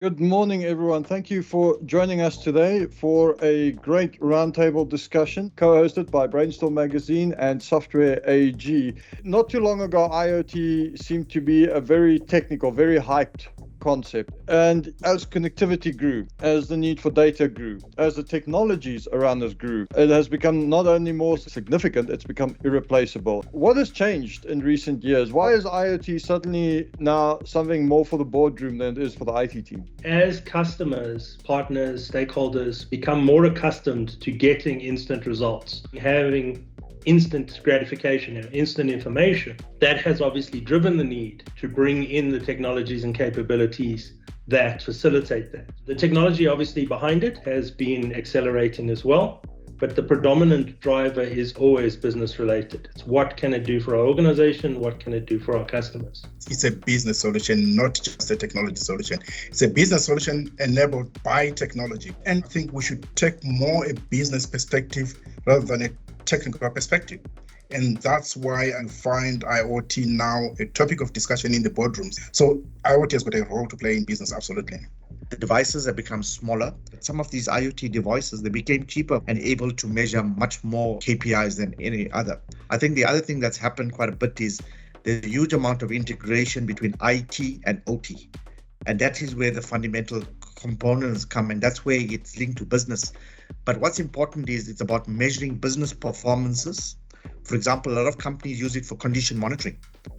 Good morning, everyone. Thank you for joining us today for a great roundtable discussion co-hosted by Brainstorm Magazine and Software AG. Not too long ago, IoT seemed to be a very technical, very hyped concept. And as connectivity grew, as the need for data grew, as the technologies around us grew, it has become not only more significant, it's become irreplaceable. What has changed in recent years? Why is IoT suddenly now something more for the boardroom than it is for the IT team? As customers, partners, stakeholders become more accustomed to getting instant results, having instant gratification and instant information, that has obviously driven the need to bring in the technologies and capabilities that facilitate that. The technology obviously behind it has been accelerating as well, but the predominant driver is always business related. It's what can it do for our organization? What can it do for our customers? It's a business solution, not just a technology solution. It's a business solution enabled by technology. And I think we should take more a business perspective rather than a technical perspective. And that's why I find IoT now a topic of discussion in the boardrooms. So IoT has got a role to play in business, absolutely. The devices have become smaller. Some of these IoT devices, they became cheaper and able to measure much more KPIs than any other. I think the other thing that's happened quite a bit is there's a huge amount of integration between IT and OT. And that is where the fundamental components come, and that's where it's linked to business. But what's important is it's about measuring business performances. For example, a lot of companies use it for condition monitoring.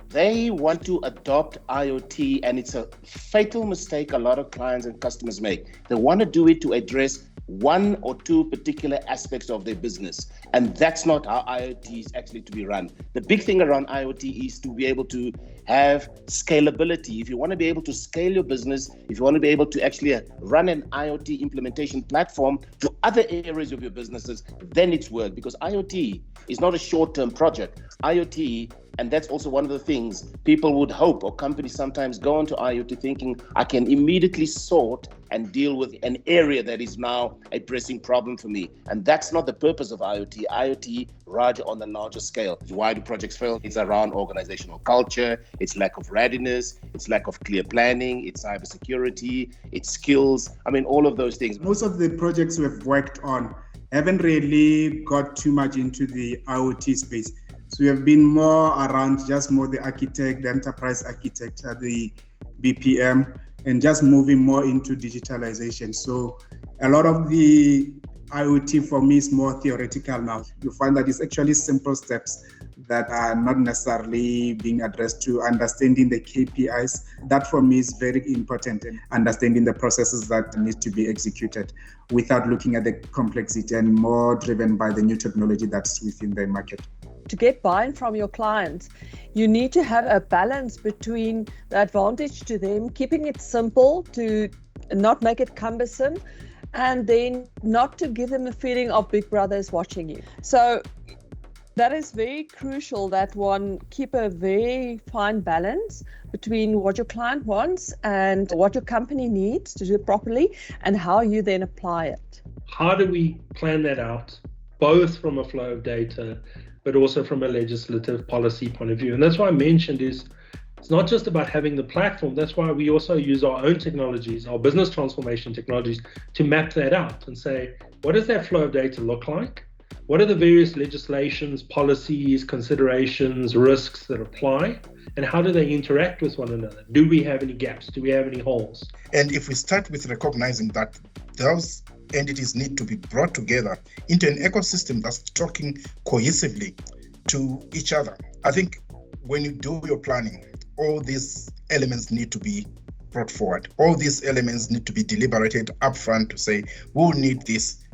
They want to adopt IoT, and it's a fatal mistake a lot of clients and customers make. They want to do it to address one or two particular aspects of their business. And that's not how IoT is actually to be run. The big thing around IoT is to be able to have scalability. If you want to be able to scale your business, if you want to be able to actually run an IoT implementation platform to other areas of your businesses, then it's work. Because IoT is not a short-term project. IoT, and that's also one of the things people would hope, or companies sometimes go into IoT thinking, I can immediately sort and deal with an area that is now a pressing problem for me. And that's not the purpose of IoT. IoT, rather on a larger scale. Why do projects fail? It's around organizational culture, it's lack of readiness, it's lack of clear planning, it's cybersecurity, it's skills. I mean, all of those things. Most of the projects we've worked on haven't really got too much into the IoT space. So we have been more around just more the architect, the enterprise architect, the BPM, and just moving more into digitalization. So a lot of the IoT for me is more theoretical now. You find that it's actually simple steps that are not necessarily being addressed to understanding the KPIs. That for me is very important, in understanding the processes that need to be executed without looking at the complexity and more driven by the new technology that's within the market. To get buy-in from your clients, you need to have a balance between the advantage to them, keeping it simple to not make it cumbersome, and then not to give them a feeling of Big Brother is watching you. So that is very crucial that one keep a very fine balance between what your client wants and what your company needs to do it properly and how you then apply it. How do we plan that out, both from a flow of data, but also from a legislative policy point of view? And that's why I mentioned is it's not just about having the platform. That's why we also use our own technologies, our business transformation technologies, to map that out and say, what does that flow of data look like? What are the various legislations, policies, considerations, risks that apply? And how do they interact with one another? Do we have any gaps? Do we have any holes? And if we start with recognizing that those entities need to be brought together into an ecosystem that's talking cohesively to each other, I think when you do your planning, all these elements need to be brought forward. All these elements need to be deliberated upfront to say, we'll need this,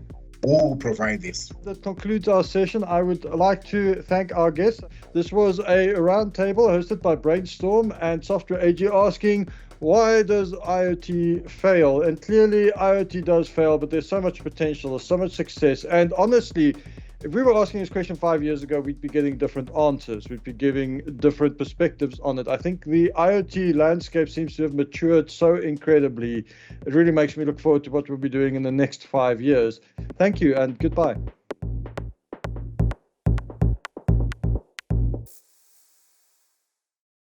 we'll provide this. That concludes our session. I would like to thank our guests. This was a roundtable hosted by Brainstorm and Software AG asking, why does IoT fail? And clearly IoT does fail, but there's so much potential, there's so much success. And honestly, if we were asking this question 5 years ago, we'd be getting different answers. We'd be giving different perspectives on it. I think the IoT landscape seems to have matured so incredibly. It really makes me look forward to what we'll be doing in the next 5 years. Thank you and goodbye.